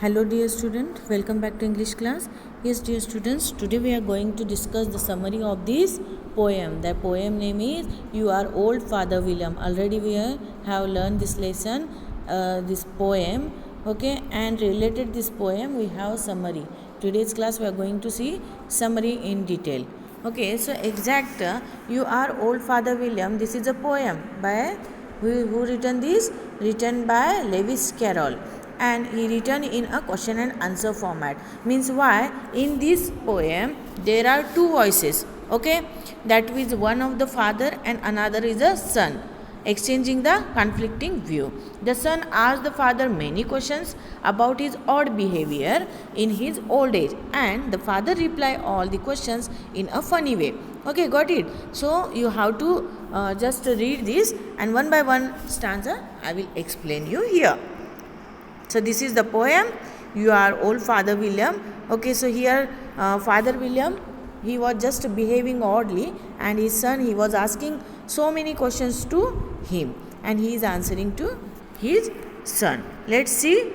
Hello dear student, welcome back to English class. Yes dear students, today we are going to discuss the summary of this poem. The poem name is You Are Old Father William. Already we have learned this lesson, this poem, okay, and related this poem we have summary. Today's class we are going to see summary in detail. Okay, so You Are Old Father William, this is a poem by who written this? Written by Lewis Carroll, and he written in a question and answer format. Means why in this poem there are two voices, okay, that is one of the father and another is a son, exchanging the conflicting view. The son asked the father many questions about his odd behavior in his old age, and the father replied all the questions in a funny way. Okay, got it? So you have to just read this, and one by one stanza I will explain you here. So this is the poem You Are Old Father William. Okay, so here Father William, he was just behaving oddly, and his son, he was asking so many questions to him, and he is answering to his son. Let's see.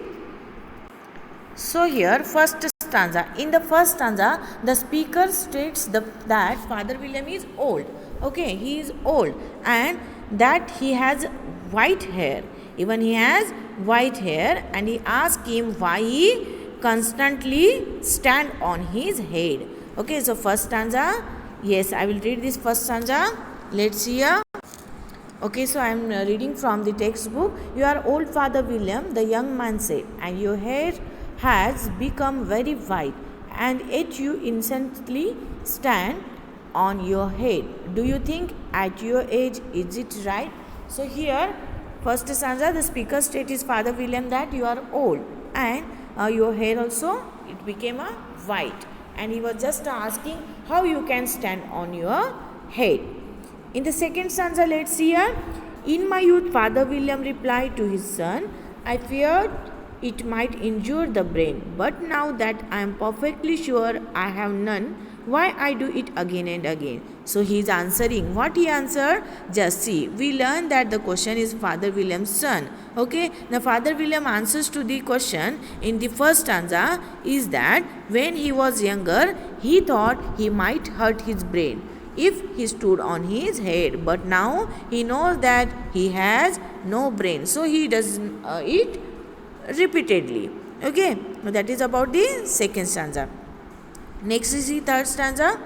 So here first stanza. In the first stanza, the speaker states that Father William is old. Okay, he is old, and that he has white hair. Even he has white hair, and he asked him why he constantly stand on his head. Okay, so first stanza. Yes, I will read this first stanza. Let's see here. Okay, so I am reading from the textbook. You are old, Father William, the young man said, and your hair has become very white, and yet you innocently stand on your head. Do you think at your age is it right? So here, first stanza, the speaker states his Father William that you are old, and your hair also it became a white, and he was just asking how you can stand on your head. In the second stanza, let's see here. In my youth, Father William replied to his son, I feared it might injure the brain, but now that I am perfectly sure I have none, why I do it again and again. So he is answering. What he answered? Just see. We learn that the question is Father William's son. Okay. Now Father William answers to the question in the first stanza is that when he was younger, he thought he might hurt his brain if he stood on his head, but now he knows that he has no brain, so he does it repeatedly. Okay, that is about the second stanza. Next is the third stanza.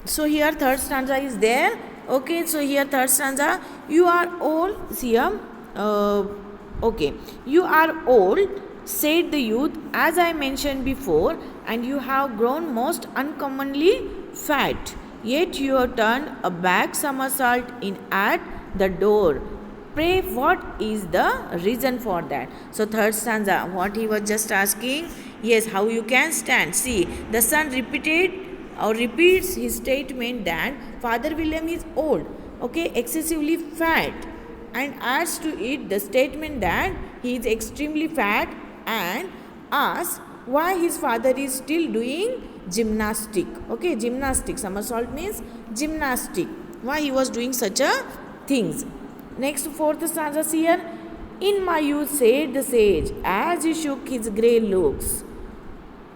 So here third stanza is there. Okay, so here third stanza. You are old. Here, okay, you are old, said the youth, as I mentioned before, and you have grown most uncommonly fat. Yet you have turned a back somersault in at the door. Pray, what is the reason for that? So third stanza, what he was just asking, yes, how you can stand. See, the son repeats his statement that Father William is old, okay, excessively fat, and adds to it the statement that he is extremely fat, and asks why his father is still doing gymnastic. Okay, gymnastic, somersault means gymnastic. Why he was doing such a things. Next, fourth stanza here. In my youth, said the sage, as he shook his grey locks,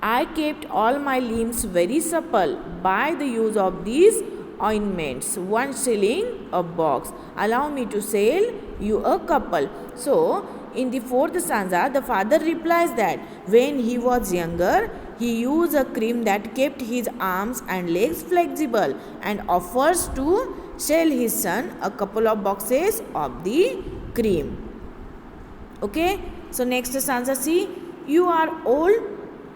I kept all my limbs very supple by the use of these ointments. 1 shilling a box. Allow me to sell you a couple. So, in the fourth stanza, the father replies that when he was younger, he used a cream that kept his arms and legs flexible, and offers to sell his son a couple of boxes of the cream. Okay, so next stanza, see, you are old,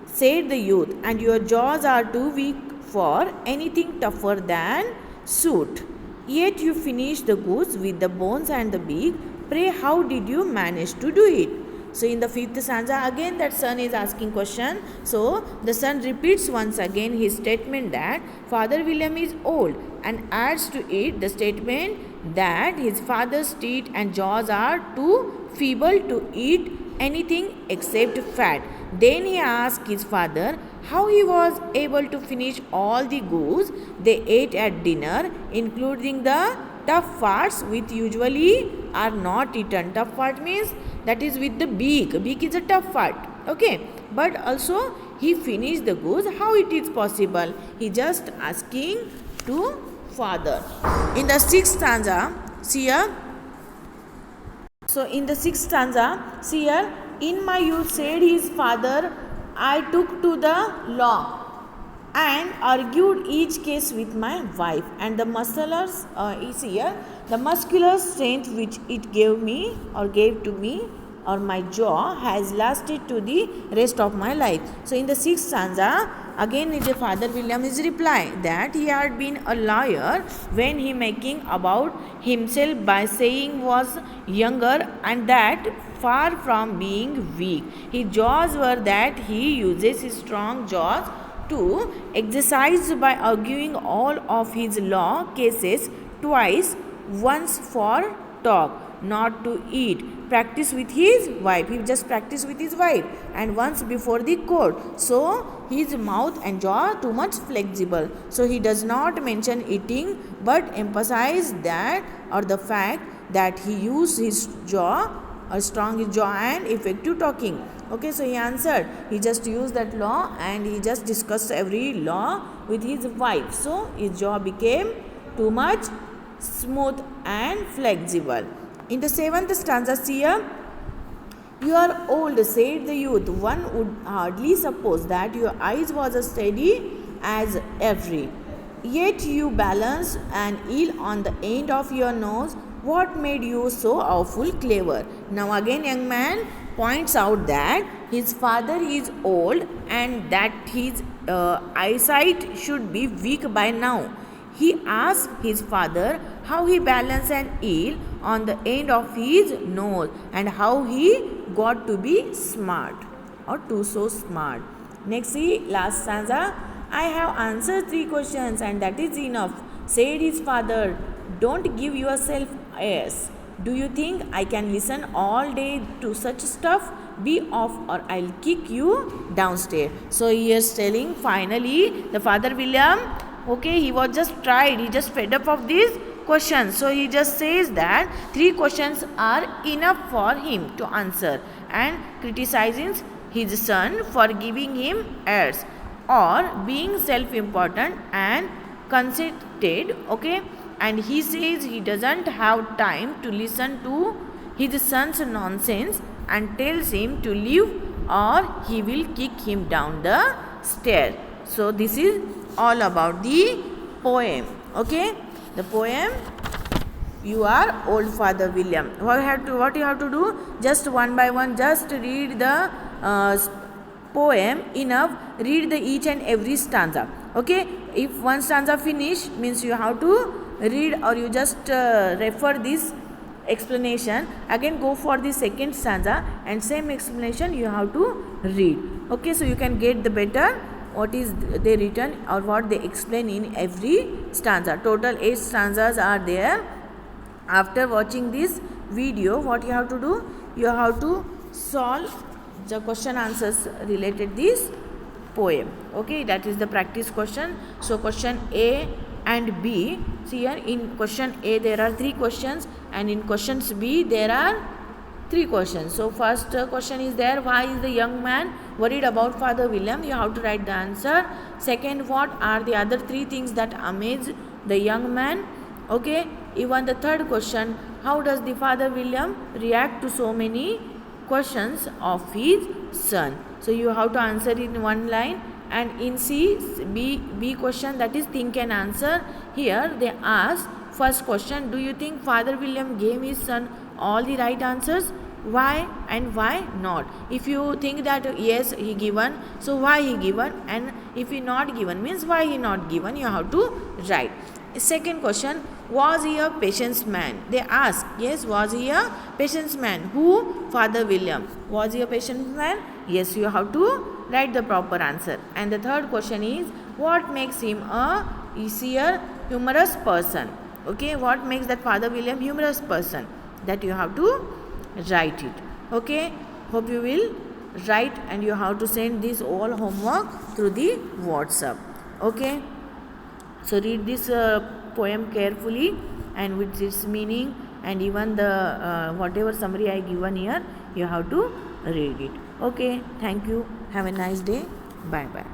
said the youth, and your jaws are too weak for anything tougher than soot. Yet you finish the goose with the bones and the beak. Pray, how did you manage to do it? So in the fifth stanza, again that son is asking question. So the son repeats once again his statement that Father William is old, and adds to it the statement that his father's teeth and jaws are too feeble to eat anything except fat. Then he asked his father how he was able to finish all the goose they ate at dinner, including the tough parts with usually are not eaten. Tough part means that is with the beak. Beak is a tough part. Okay, but also he finished the goose. How it is possible? He just asking to father. In the sixth stanza, see here. So in the sixth stanza, see here. In my youth, said his father, I took to the law and argued each case with my wife. And the musculars is here. The muscular strength which it gave me or gave to me or my jaw has lasted to the rest of my life. So in the sixth stanza, again the Father William is reply that he had been a lawyer when he making about himself by saying was younger, and that far from being weak, his jaws were that he uses his strong jaws to exercise by arguing all of his law cases twice, once for talk, not to eat, practice with his wife. He just practice with his wife, and once before the court. So his mouth and jaw too much flexible. So he does not mention eating, but emphasize that or the fact that he used his jaw, a strong jaw and effective talking. Okay, so he answered. He just used that law and he just discussed every law with his wife. So his jaw became too much smooth and flexible. In the seventh stanza, see here. You are old, said the youth. One would hardly suppose that your eyes was as steady as every. Yet you balance an eel on the end of your nose. What made you so awful clever? Now again young man points out that his father is old and that his eyesight should be weak by now. He asks his father how he balanced an eel on the end of his nose and how he got to be smart or to so smart. Next, see last stanza. I have answered 3 questions and that is enough, said his father. Don't give yourself airs. Do you think I can listen all day to such stuff? Be off or I'll kick you downstairs. So he is telling finally the Father William, okay, he was just tried, he just fed up of these questions. So he just says that 3 questions are enough for him to answer, and criticizing his son for giving him airs or being self-important and conceited. Okay, and he says he doesn't have time to listen to his son's nonsense and tells him to leave or he will kick him down the stair. So this is all about the poem. Okay, the poem You Are Old Father William. What you have to do? Just one by one, just read the poem enough. Read the each and every stanza. Okay, if one stanza finish means you have to read or you just refer this explanation. Again go for the second stanza and same explanation you have to read. Okay, so you can get the better what is they written or what they explain in every stanza. Total 8 stanzas are there. After watching this video, what you have to do? You have to solve the question answers related this poem. Okay, that is the practice question. So question A and B. See here, in question A there are 3 questions and in questions B there are 3 questions. So first question is there, why is the young man worried about Father William? You have to write the answer. Second, what are the other 3 things that amaze the young man? Okay, even the third question, how does the Father William react to so many questions of his son? So you have to answer in one line. And in B question, that is think and answer. Here they ask first question, do you think Father William gave his son all the right answers? Why and why not? If you think that yes he given, so why he given, and if he not given means why he not given, you have to write. Second question, was he a patience man? They ask, yes, was he a patience man? Who? Father William. Was he a patience man? Yes, you have to write the proper answer. And the third question is, what makes him a humorous person? Okay, what makes that Father William humorous person? That you have to write it. Okay, hope you will write and you have to send this all homework through the WhatsApp. Okay, so read this poem carefully and with its meaning, and even the whatever summary I given here, you have to read it. Okay, thank you. Have a nice day. Bye bye.